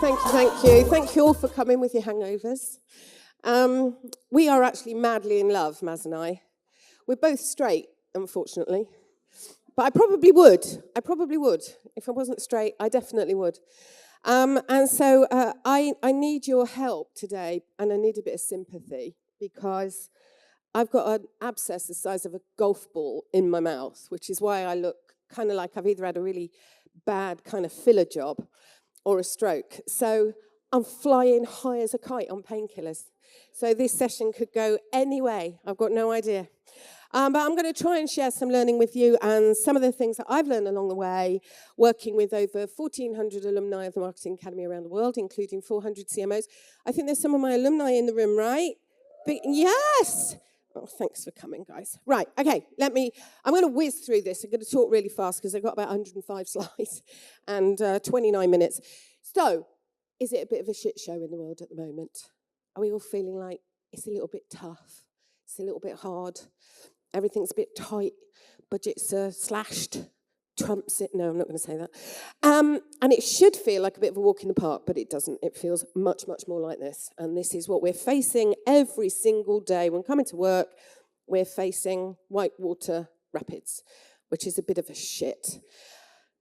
Thank you, thank you. Thank you all for coming with your hangovers. We are actually madly in love, Maz and I. We're both straight, unfortunately. But I probably would. If I wasn't straight, I definitely would. And so I need your help today, and I need a bit of sympathy, because I've got an abscess the size of a golf ball in my mouth, which is why I look kind of like I've either had a really bad kind of filler job or a stroke. So I'm flying high as a kite on painkillers. So this session could go any way. I've got no idea. But I'm going to try and share some learning with you and some of the things that I've learned along the way, working with over 1,400 alumni of the Marketing Academy around the world, including 400 CMOs. I think there's some of my alumni in the room, right? Yes! Oh, thanks for coming, guys. Right, okay, I'm going to whiz through this. I'm going to talk really fast because I've got about 105 slides and 29 minutes. So, is it a bit of a shit show in the world at the moment? Are we all feeling like it's a little bit tough? It's a little bit hard? Everything's a bit tight, budgets are slashed, Trump's it. No, I'm not going to say that. And it should feel like a bit of a walk in the park, but it doesn't. It feels much, much more like this. And this is what we're facing every single day. When coming to work, we're facing whitewater rapids, which is a bit of a shit.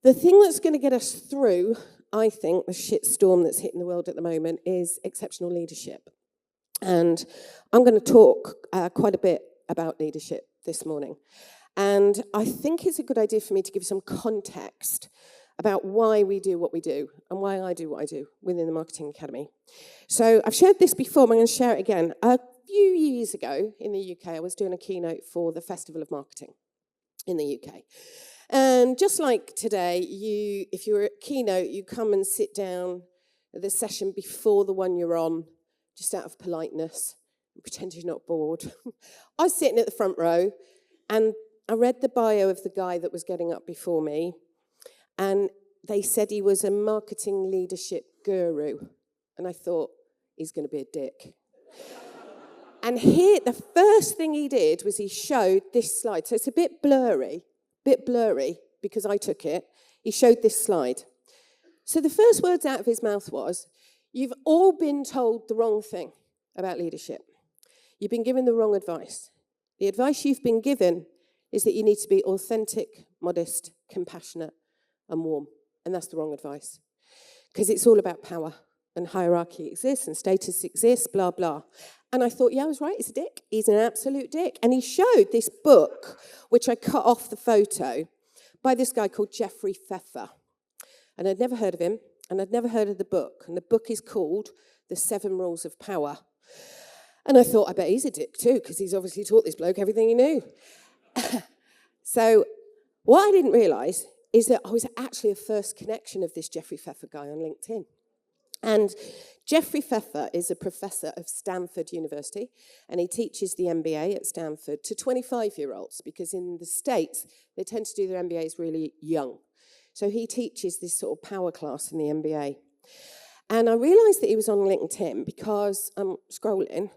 The thing that's going to get us through, I think, the shit storm that's hitting the world at the moment is exceptional leadership. And I'm going to talk quite a bit about leadership this morning. And I think it's a good idea for me to give some context about why we do what we do and why I do what I do within the Marketing Academy. So I've shared this before, but I'm going to share it again. A few years ago in the UK, I was doing a keynote for the Festival of Marketing in the UK. And just like today, if you're at keynote, you come and sit down at the session before the one you're on, just out of politeness, and pretend you're not bored. I was sitting at the front row, and I read the bio of the guy that was getting up before me, and they said he was a marketing leadership guru. And I thought, he's going to be a dick. And here, the first thing he did was he showed this slide. So it's a bit blurry because I took it. He showed this slide. So the first words out of his mouth was, you've all been told the wrong thing about leadership. You've been given the wrong advice. The advice you've been given is that you need to be authentic, modest, compassionate, and warm. And that's the wrong advice. Because it's all about power, and hierarchy exists, and status exists, blah, blah. And I thought, yeah, I was right, he's a dick. He's an absolute dick. And he showed this book, which I cut off the photo, by this guy called Jeffrey Pfeffer. And I'd never heard of him, and I'd never heard of the book. And the book is called The 7 Rules of Power. And I thought, I bet he's a dick too, because he's obviously taught this bloke everything he knew. So what I didn't realise is that I was actually a first connection of this Jeffrey Pfeffer guy on LinkedIn. And Jeffrey Pfeffer is a professor of Stanford University, and he teaches the MBA at Stanford to 25-year-olds, because in the States, they tend to do their MBAs really young. So he teaches this sort of power class in the MBA. And I realised that he was on LinkedIn because I'm scrolling,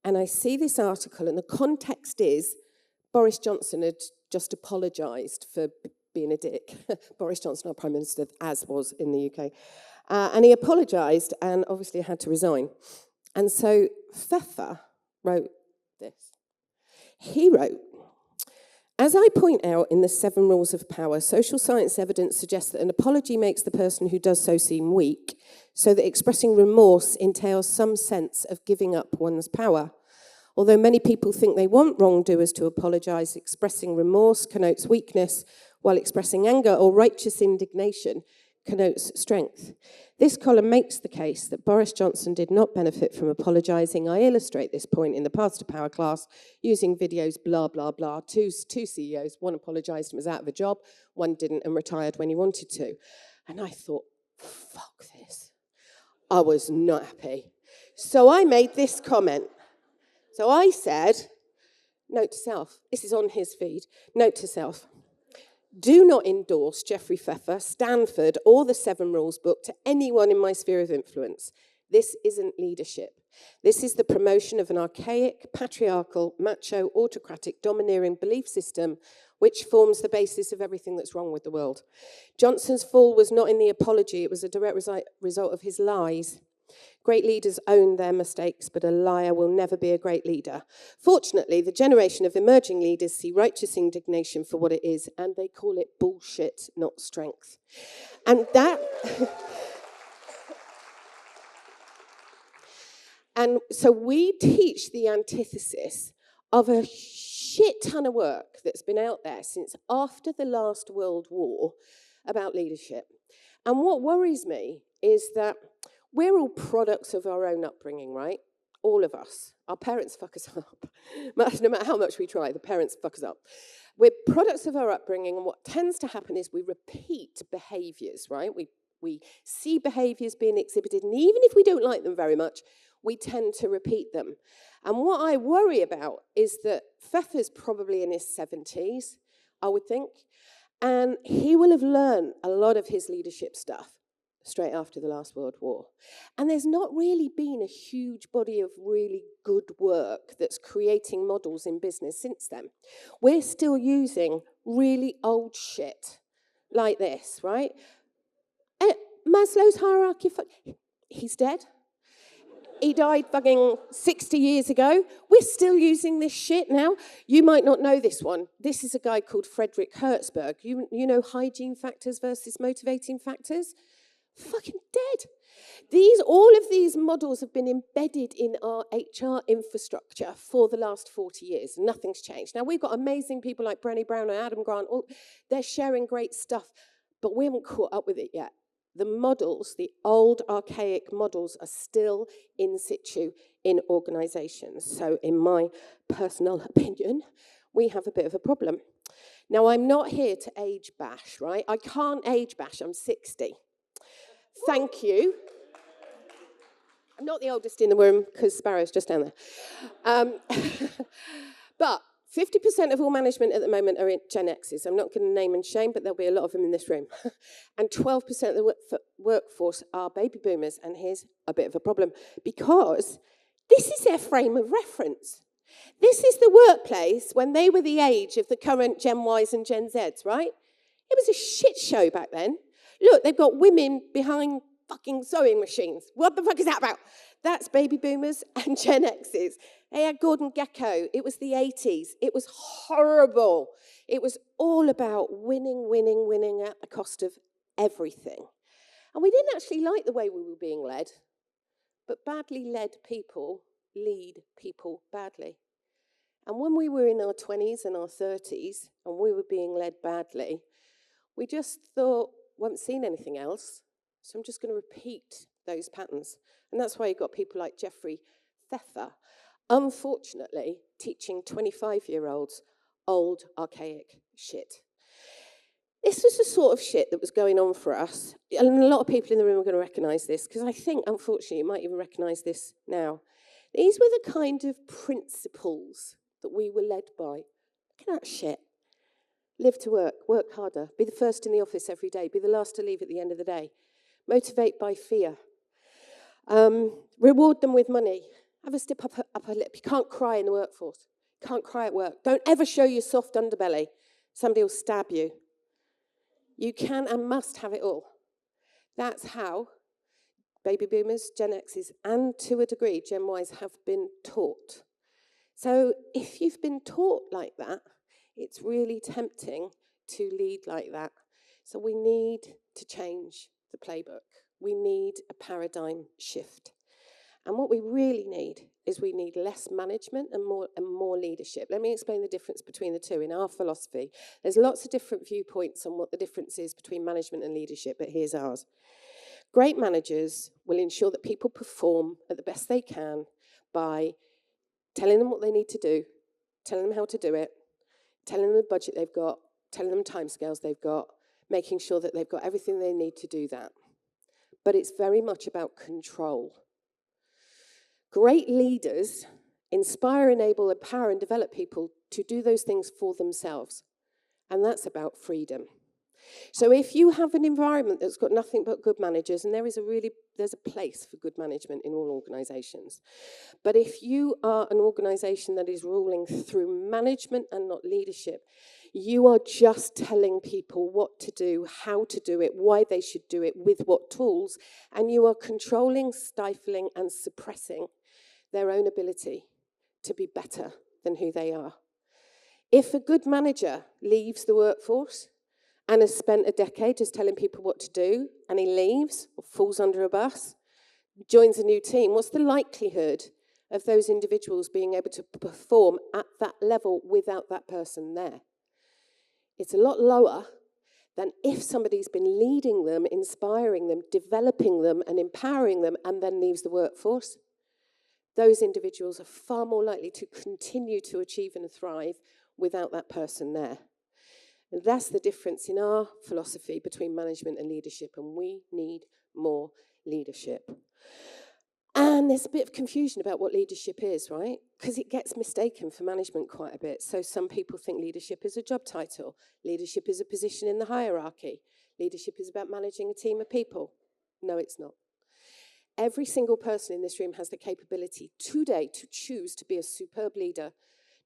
and I see this article, and the context is Boris Johnson had just apologised for being a dick. Boris Johnson, our Prime Minister, as was in the UK. And he apologised and obviously had to resign. And so Pfeffer wrote this. He wrote, as I point out in the 7 Rules of Power, social science evidence suggests that an apology makes the person who does so seem weak, so that expressing remorse entails some sense of giving up one's power. Although many people think they want wrongdoers to apologise, expressing remorse connotes weakness, while expressing anger or righteous indignation connotes strength. This column makes the case that Boris Johnson did not benefit from apologising. I illustrate this point in the Path to Power class using videos, blah, blah, blah. Two CEOs, one apologised and was out of a job, one didn't and retired when he wanted to. And I thought, fuck this. I was not happy. So I made this comment. So I said, note to self, this is on his feed, note to self, do not endorse Jeffrey Pfeffer, Stanford, or the 7 Rules book to anyone in my sphere of influence. This isn't leadership. This is the promotion of an archaic, patriarchal, macho, autocratic, domineering belief system which forms the basis of everything that's wrong with the world. Johnson's fall was not in the apology, it was a direct result of his lies. Great leaders own their mistakes, but a liar will never be a great leader. Fortunately, the generation of emerging leaders see righteous indignation for what it is, and they call it bullshit, not strength. And that... And so we teach the antithesis of a shit ton of work that's been out there since after the last World War about leadership. And what worries me is that we're all products of our own upbringing, right? All of us. Our parents fuck us up. No matter how much we try, the parents fuck us up. We're products of our upbringing, and what tends to happen is we repeat behaviours, right? We see behaviours being exhibited, and even if we don't like them very much, we tend to repeat them. And what I worry about is that Pfeffer's probably in his 70s, I would think, and he will have learned a lot of his leadership stuff straight after the last World War. And there's not really been a huge body of really good work that's creating models in business since then. We're still using really old shit like this, right? Maslow's hierarchy, he's dead. He died fucking 60 years ago. We're still using this shit now. You might not know this one. This is a guy called Frederick Hertzberg. You know hygiene factors versus motivating factors? Fucking dead. All of these models have been embedded in our HR infrastructure for the last 40 years. Nothing's changed. Now, we've got amazing people like Brené Brown and Adam Grant. They're sharing great stuff, but we haven't caught up with it yet. The models, the old archaic models, are still in situ in organisations. So in my personal opinion, we have a bit of a problem. Now, I'm not here to age bash, right? I can't age bash, I'm 60. Thank you. I'm not the oldest in the room because Sparrow's just down there. But 50% of all management at the moment are in Gen X's. I'm not going to name and shame, but there'll be a lot of them in this room. And 12% of the workforce are baby boomers. And here's a bit of a problem, because this is their frame of reference. This is the workplace when they were the age of the current Gen Ys and Gen Zs, right? It was a shit show back then. Look, they've got women behind fucking sewing machines. What the fuck is that about? That's baby boomers and Gen X's. They had Gordon Gekko. It was the 80s. It was horrible. It was all about winning, winning, winning at the cost of everything. And we didn't actually like the way we were being led, but badly led people lead people badly. And when we were in our 20s and our 30s and we were being led badly, we just thought, we haven't seen anything else, so I'm just going to repeat those patterns. And that's why you've got people like Jeffrey Pfeffer, unfortunately, teaching 25-year-olds old, archaic shit. This was the sort of shit that was going on for us. And a lot of people in the room are going to recognise this, because I think, unfortunately, you might even recognise this now. These were the kind of principles that we were led by. Look at that shit. Live to work harder, be the first in the office every day, be the last to leave at the end of the day. Motivate by fear. Reward them with money. Have a stiff upper lip. You can't cry in the workforce. You can't cry at work. Don't ever show your soft underbelly. Somebody will stab you. You can and must have it all. That's how baby boomers, Gen X's, and to a degree, Gen Ys have been taught. So if you've been taught like that, it's really tempting to lead like that. So we need to change the playbook. We need a paradigm shift. And what we really need is we need less management and more leadership. Let me explain the difference between the two. In our philosophy, there's lots of different viewpoints on what the difference is between management and leadership, but here's ours. Great managers will ensure that people perform at the best they can by telling them what they need to do, telling them how to do it, telling them the budget they've got, telling them timescales they've got, making sure that they've got everything they need to do that. But it's very much about control. Great leaders inspire, enable, empower, and develop people to do those things for themselves. And that's about freedom. So if you have an environment that's got nothing but good managers, and there's a place for good management in all organisations. But if you are an organisation that is ruling through management and not leadership, You are just telling people what to do, how to do it, why they should do it, with what tools, and you are controlling, stifling, and suppressing their own ability to be better than who they are. If a good manager leaves the workforce and has spent a decade just telling people what to do, and he leaves or falls under a bus, joins a new team, what's the likelihood of those individuals being able to perform at that level without that person there? It's a lot lower than if somebody's been leading them, inspiring them, developing them, and empowering them, and then leaves the workforce. Those individuals are far more likely to continue to achieve and thrive without that person there. And that's the difference in our philosophy between management and leadership, and we need more leadership. And there's a bit of confusion about what leadership is, right? Because it gets mistaken for management quite a bit. So some people think leadership is a job title. Leadership is a position in the hierarchy. Leadership is about managing a team of people. No, it's not. Every single person in this room has the capability today to choose to be a superb leader,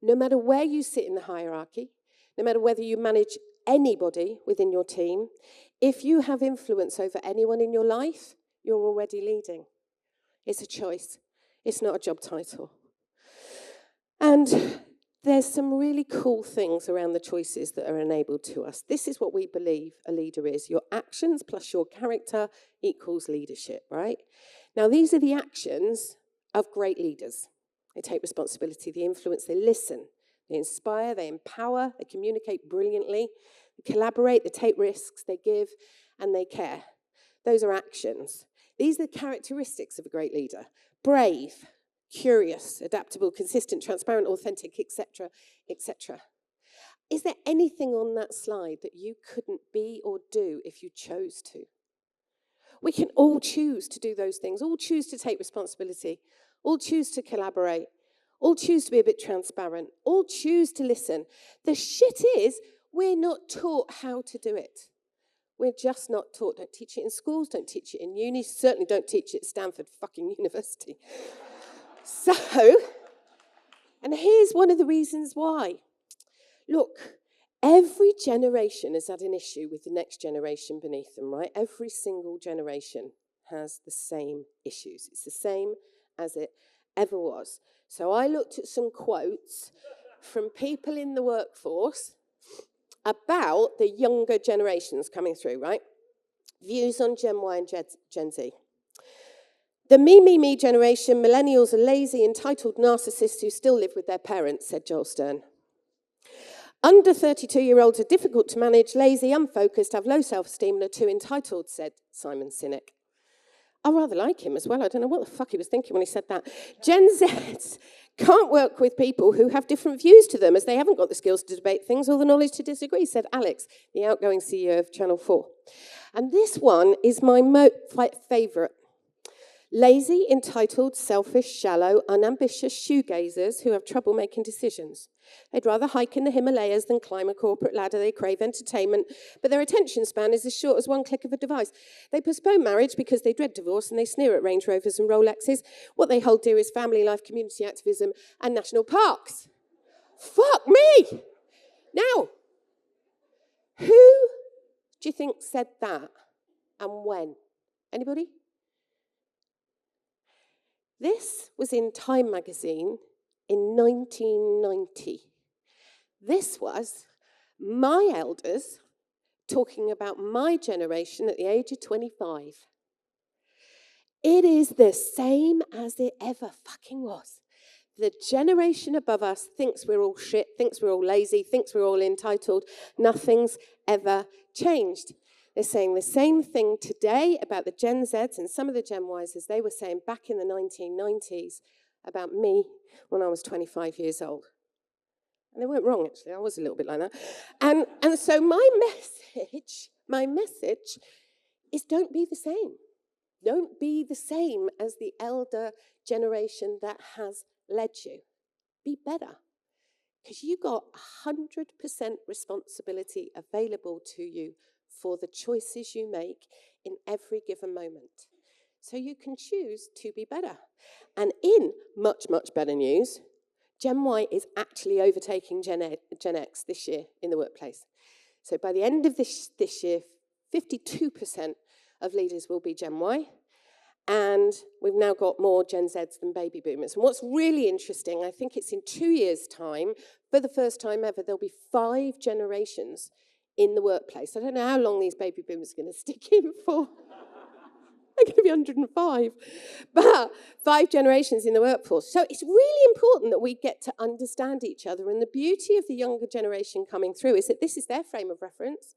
no matter where you sit in the hierarchy, no matter whether you manage anybody within your team. If you have influence over anyone in your life, you're already leading. It's a choice. It's not a job title. And there's some really cool things around the choices that are enabled to us. This is what we believe a leader is. Your actions plus your character equals leadership, right? Now, these are the actions of great leaders. They take responsibility, they influence, they listen, they inspire, they empower, they communicate brilliantly, they collaborate, they take risks, they give, and they care. Those are actions. These are the characteristics of a great leader. Brave, curious, adaptable, consistent, transparent, authentic, etc., etc. Is there anything on that slide that you couldn't be or do if you chose to? We can all choose to do those things, all choose to take responsibility, all choose to collaborate, all choose to be a bit transparent, all choose to listen. The shit is, we're not taught how to do it. We're just not taught. Don't teach it in schools, don't teach it in uni, certainly don't teach it at Stanford fucking University. So, and here's one of the reasons why. Look, every generation has had an issue with the next generation beneath them, right? Every single generation has the same issues. It's the same as it ever was. So I looked at some quotes from people in the workforce about the younger generations coming through, right? Views on Gen Y and Gen Z. The me generation, millennials are lazy, entitled narcissists who still live with their parents, said Joel Stern. Under 32-year-olds are difficult to manage, lazy, unfocused, have low self-esteem, and are too entitled, said Simon Sinek. I rather like him as well. I don't know what the fuck he was thinking when he said that. Gen Z can't work with people who have different views to them as they haven't got the skills to debate things or the knowledge to disagree, said Alex, the outgoing CEO of Channel 4. And this one is my favourite. Lazy, entitled, selfish, shallow, unambitious shoegazers who have trouble making decisions. They'd rather hike in the Himalayas than climb a corporate ladder. They crave entertainment, but their attention span is as short as one click of a device. They postpone marriage because they dread divorce, and they sneer at Range Rovers and Rolexes. What they hold dear is family life, community activism, and national parks. Fuck me! Now, who do you think said that, and when? Anybody? This was in Time magazine in 1990. This was my elders talking about my generation at the age of 25. It is the same as it ever fucking was. The generation above us thinks we're all shit, thinks we're all lazy, thinks we're all entitled. Nothing's ever changed. They're saying the same thing today about the Gen Zs and some of the Gen Ys as they were saying back in the 1990s about me when I was 25 years old. And they weren't wrong, actually. I was a little bit like that. And so my message is don't be the same. Don't be the same as the elder generation that has led you. Be better. Because you got 100% responsibility available to you for the choices you make in every given moment. So you can choose to be better. And in much, much better news, Gen Y is actually overtaking Gen X this year in the workplace. So by the end of this year, 52% of leaders will be Gen Y. And we've now got more Gen Zs than baby boomers. And what's really interesting, I think it's in 2 years' time, for the first time ever, there'll be 5 generations in the workplace. I don't know how long these baby boomers are going to stick in for. They're going to be 105. But 5 generations in the workforce. So it's really important that we get to understand each other. And the beauty of the younger generation coming through is that this is their frame of reference.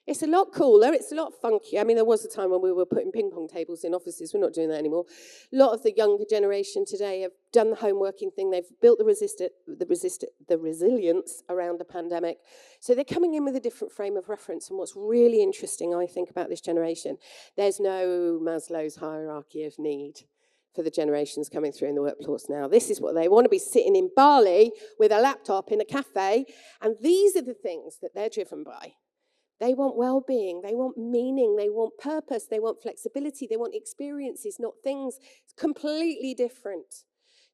It's a lot cooler, it's a lot funkier. I mean, there was a time when we were putting ping pong tables in offices. We're not doing that anymore. A lot of the younger generation today have done the home working thing. They've built the resilience around the pandemic. So they're coming in with a different frame of reference. And what's really interesting, I think, about this generation, there's no Maslow's hierarchy of need for the generations coming through in the workforce now. This is what they want to be sitting in Bali with a laptop in a cafe. And these are the things that they're driven by. They want well-being, they want meaning, they want purpose, they want flexibility, they want experiences, not things. It's completely different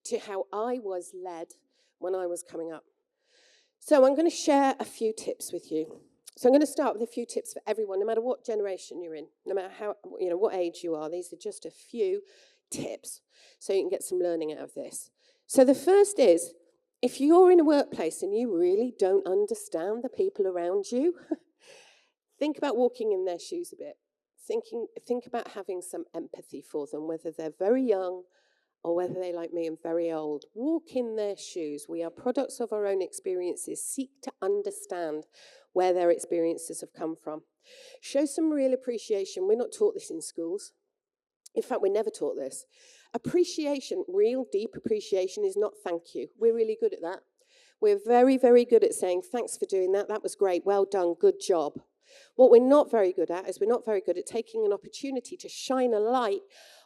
to how I was led when I was coming up. So I'm going to share a few tips with you. So I'm going to start with a few tips for everyone, no matter what generation you're in, no matter how, what age you are. These are just a few tips so you can get some learning out of this. So the first is, if you're in a workplace and you really don't understand the people around you, think about walking in their shoes a bit. Think about having some empathy for them, whether they're very young or whether they, like me, are very old. Walk in their shoes. We are products of our own experiences. Seek to understand where their experiences have come from. Show some real appreciation. We're not taught this in schools. In fact, we're never taught this. Appreciation, real deep appreciation, is not thank you. We're really good at that. We're very, very good at saying, thanks for doing that. That was great. Well done. Good job. What we're not very good at is we're not very good at taking an opportunity to shine a light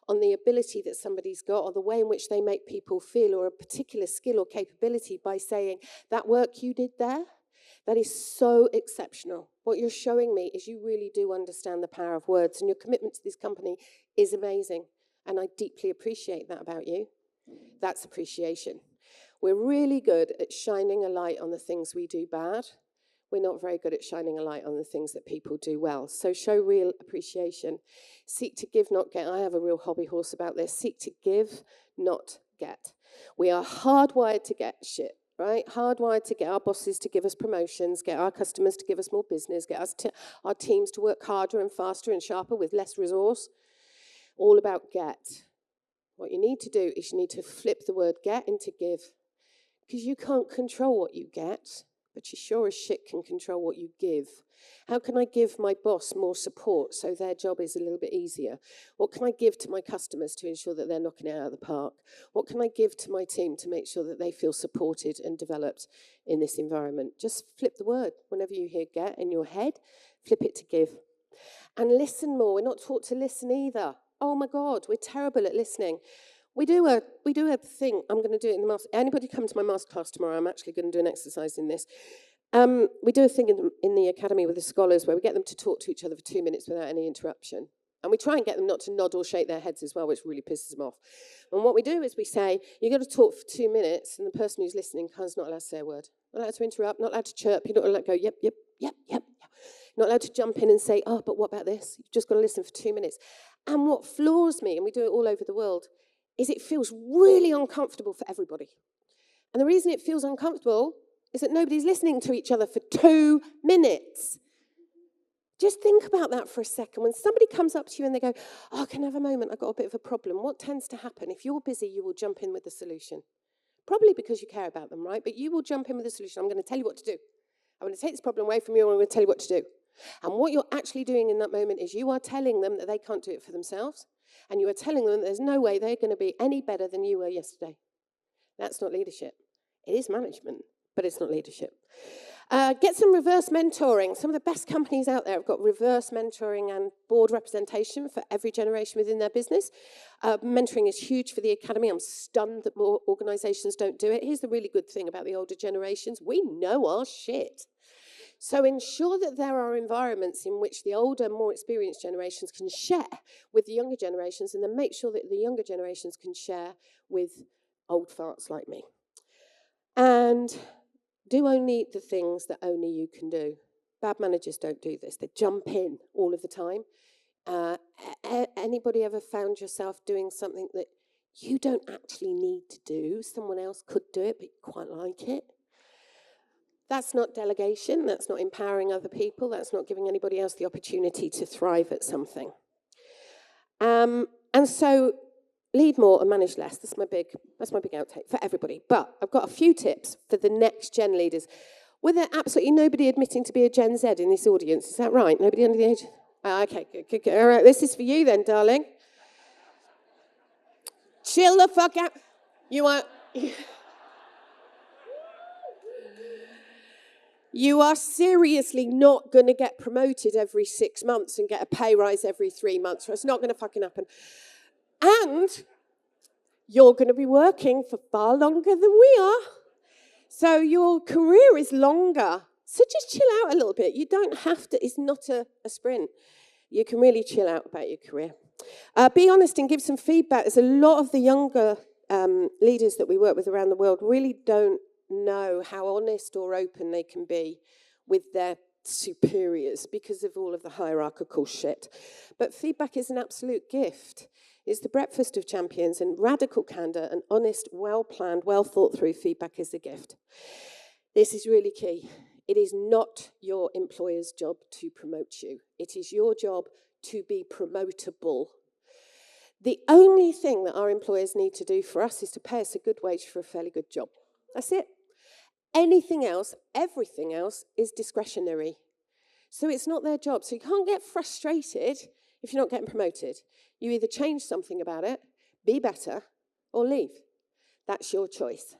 on the ability that somebody's got or the way in which they make people feel or a particular skill or capability by saying, that work you did there, that is so exceptional. What you're showing me is you really do understand the power of words, and your commitment to this company is amazing. And I deeply appreciate that about you. That's appreciation. We're really good at shining a light on the things we do bad. We're not very good at shining a light on the things that people do well. So show real appreciation. Seek to give, not get. I have a real hobby horse about this. Seek to give, not get. We are hardwired to get shit, right? Hardwired to get our bosses to give us promotions, get our customers to give us more business, get our teams to work harder and faster and sharper with less resource. All about get. What you need to do is you need to flip the word get into give. Because you can't control what you get, but you sure as shit can control what you give. How can I give my boss more support so their job is a little bit easier? What can I give to my customers to ensure that they're knocking it out of the park? What can I give to my team to make sure that they feel supported and developed in this environment? Just flip the word. Whenever you hear get in your head, flip it to give. And listen more. We're not taught to listen either. Oh my God, we're terrible at listening. We do a thing. I'm going to do it in the master. Anybody come to my masterclass tomorrow? I'm actually going to do an exercise in this. We do a thing in the academy with the scholars where we get them to talk to each other for 2 minutes without any interruption. And we try and get them not to nod or shake their heads as well, which really pisses them off. And what we do is we say, you've got to talk for 2 minutes, and the person who's listening is not allowed to say a word. Not allowed to interrupt, not allowed to chirp. You're not allowed to go, yep, yep, yep, yep. Not allowed to jump in and say, oh, but what about this? You've just got to listen for 2 minutes. And what floors me, and we do it all over the world, is it feels really uncomfortable for everybody. And the reason it feels uncomfortable is that nobody's listening to each other for 2 minutes. Just think about that for a second. When somebody comes up to you and they go, oh, can I have a moment? I've got a bit of a problem. What tends to happen? If you're busy, you will jump in with the solution. Probably because you care about them, right? But you will jump in with the solution. I'm going to tell you what to do. I'm going to take this problem away from you and I'm going to tell you what to do. And what you're actually doing in that moment is you are telling them that they can't do it for themselves. And you are telling them that there's no way they're going to be any better than you were yesterday. That's not leadership. It is management, but it's not leadership. Get some reverse mentoring. Some of the best companies out there have got reverse mentoring and board representation for every generation within their business. Mentoring is huge for the academy. I'm stunned that more organisations don't do it. Here's the really good thing about the older generations. We know our shit. So ensure that there are environments in which the older, more experienced generations can share with the younger generations, and then make sure that the younger generations can share with old farts like me. And do only the things that only you can do. Bad managers don't do this. They jump in all of the time. Anybody ever found yourself doing something that you don't actually need to do? Someone else could do it, but you quite like it. That's not delegation. That's not empowering other people. That's not giving anybody else the opportunity to thrive at something. And so lead more and manage less. That's my big outtake for everybody. But I've got a few tips for the next gen leaders. Were there absolutely nobody admitting to be a Gen Z in this audience? Is that right? Nobody under the age? Okay, good. All right, this is for you then, darling. Chill the fuck out. You are seriously not going to get promoted every 6 months and get a pay rise every 3 months. It's not going to fucking happen. And you're going to be working for far longer than we are. So your career is longer. So just chill out a little bit. You don't have to. It's not a sprint. You can really chill out about your career. Be honest and give some feedback. There's a lot of the younger leaders that we work with around the world really don't know how honest or open they can be with their superiors because of all of the hierarchical shit. But feedback is an absolute gift. It's the breakfast of champions, and radical candor and honest, well-planned, well-thought-through feedback is a gift. This is really key. It is not your employer's job to promote you. It is your job to be promotable. The only thing that our employers need to do for us is to pay us a good wage for a fairly good job. That's it. Anything else, everything else is discretionary. So it's not their job. So you can't get frustrated if you're not getting promoted. You either change something about it, be better, or leave. That's your choice.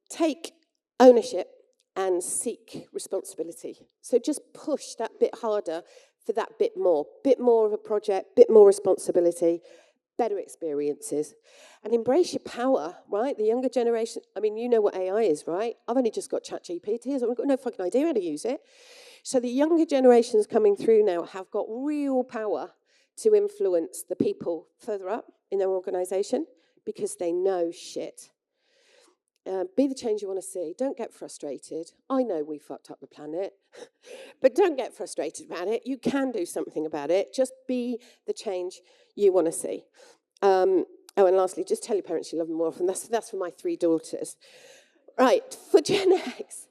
Take ownership and seek responsibility. So just push that bit harder for that bit more of a project, bit more responsibility, better experiences, and embrace your power, right? The younger generation, I mean, you know what AI is, right? I've only just got ChatGPT, I've got no fucking idea how to use it. So the younger generations coming through now have got real power to influence the people further up in their organisation because they know shit. Be the change you want to see. Don't get frustrated. I know we fucked up the planet, but don't get frustrated about it. You can do something about it. Just be the change you want to see. And lastly, just tell your parents you love them more often. That's for my 3 daughters. Right, for Gen X.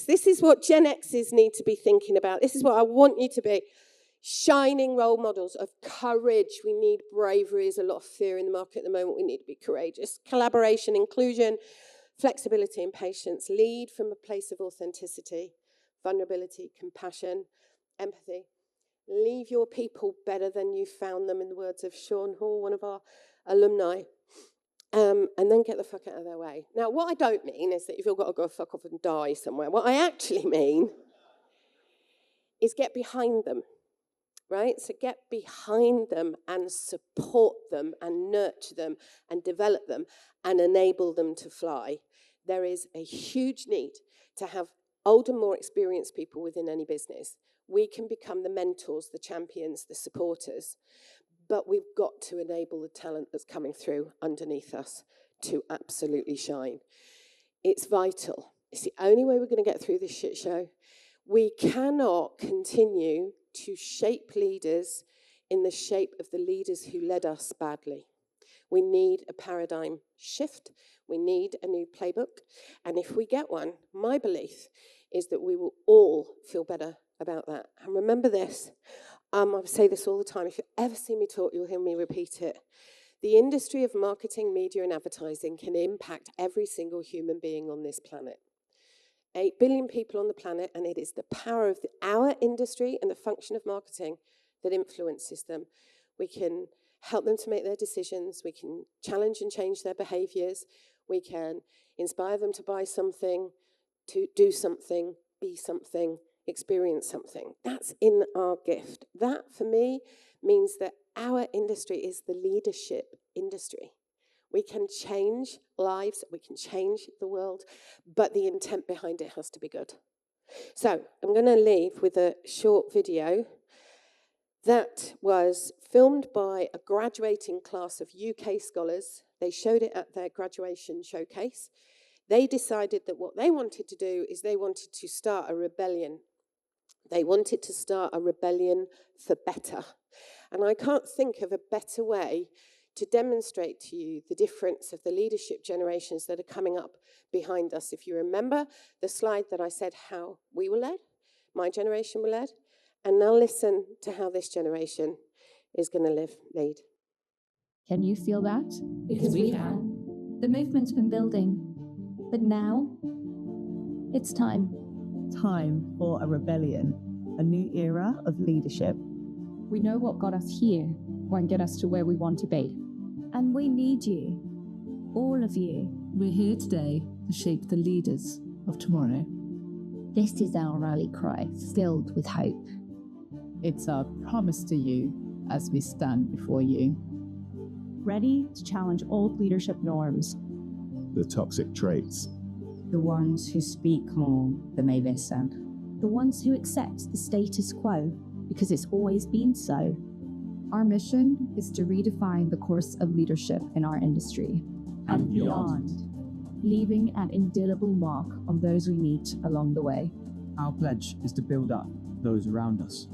This is what Gen X's need to be thinking about. This is what I want you to be. Shining role models of courage. We need bravery. There's a lot of fear in the market at the moment. We need to be courageous. Collaboration, inclusion, flexibility, and patience. Lead from a place of authenticity, vulnerability, compassion, empathy. Leave your people better than you found them, in the words of Sean Hall, one of our alumni. And then get the fuck out of their way. Now, what I don't mean is that you've all got to go fuck off and die somewhere. What I actually mean is get behind them. Right? So get behind them and support them and nurture them and develop them and enable them to fly. There is a huge need to have older, more experienced people within any business. We can become the mentors, the champions, the supporters, but we've got to enable the talent that's coming through underneath us to absolutely shine. It's vital. It's the only way we're going to get through this shit show. We cannot continue to shape leaders in the shape of the leaders who led us badly. We need a paradigm shift. We need a new playbook. And if we get one, my belief is that we will all feel better about that. And remember this, I say this all the time. If you ever see me talk, you'll hear me repeat it. The industry of marketing, media, and advertising can impact every single human being on this planet. 8 billion people on the planet, and it is the power of our industry and the function of marketing that influences them. We can help them to make their decisions. We can challenge and change their behaviors. We can inspire them to buy something, to do something, be something, experience something. That's in our gift. That, for me, means that our industry is the leadership industry. We can change lives, we can change the world, but the intent behind it has to be good. So I'm going to leave with a short video that was filmed by a graduating class of UK scholars. They showed it at their graduation showcase. They decided that what they wanted to do is they wanted to start a rebellion. They wanted to start a rebellion for better. And I can't think of a better way to demonstrate to you the difference of the leadership generations that are coming up behind us. If you remember the slide that I said how we were led, my generation were led, and now listen to how this generation is going to lead. Can you feel that? Because we can. The movement's been building, but now it's time. Time for a rebellion, a new era of leadership. We know what got us here won't get us to where we want to be. And we need you, all of you. We're here today to shape the leaders of tomorrow. This is our rally cry, filled with hope. It's our promise to you as we stand before you. Ready to challenge old leadership norms. The toxic traits. The ones who speak more than they listen. The ones who accept the status quo because it's always been so. Our mission is to redefine the course of leadership in our industry And beyond. leaving an indelible mark on those we meet along the way. Our pledge is to build up those around us.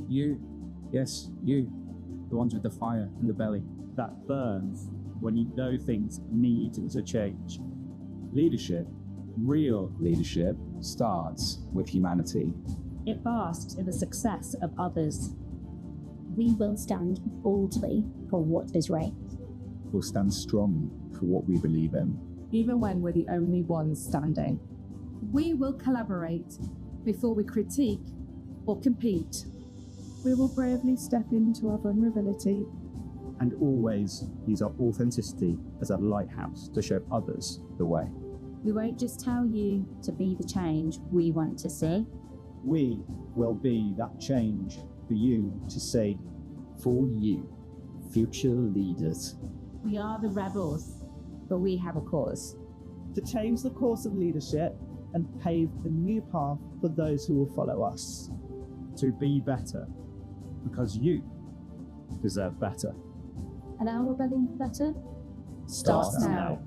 You, yes, you, the ones with the fire in the belly. That burns when you know things need to change. Leadership, real leadership, starts with humanity. It basks in the success of others. We will stand boldly for what is right. We'll stand strong for what we believe in. Even when we're the only ones standing. We will collaborate before we critique or compete. We will bravely step into our vulnerability. And always use our authenticity as a lighthouse to show others the way. We won't just tell you to be the change we want to see. We will be that change for you to see. For you, future leaders. We are the rebels, but we have a cause. To change the course of leadership and pave the new path for those who will follow us. To be better, because you deserve better. And our rebellion for better Starts now.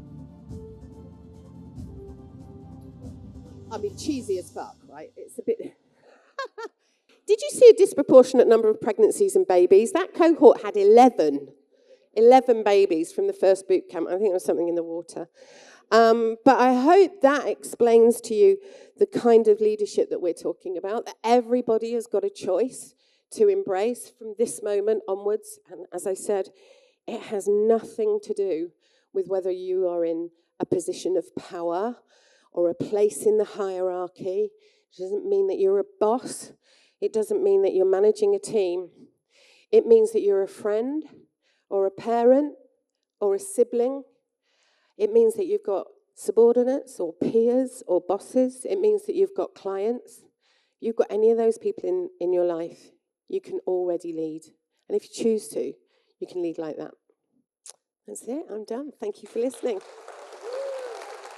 I mean, cheesy as fuck, right? It's a bit... Did you see a disproportionate number of pregnancies and babies? That cohort had 11 babies from the first boot camp. I think there was something in the water. But I hope that explains to you the kind of leadership that we're talking about, that everybody has got a choice to embrace from this moment onwards. And as I said, it has nothing to do with whether you are in a position of power or a place in the hierarchy. It doesn't mean that you're a boss. It doesn't mean that you're managing a team. It means that you're a friend or a parent or a sibling. It means that you've got subordinates or peers or bosses. It means that you've got clients. You've got any of those people in your life, you can already lead. And if you choose to, you can lead like that. That's it. I'm done. Thank you for listening.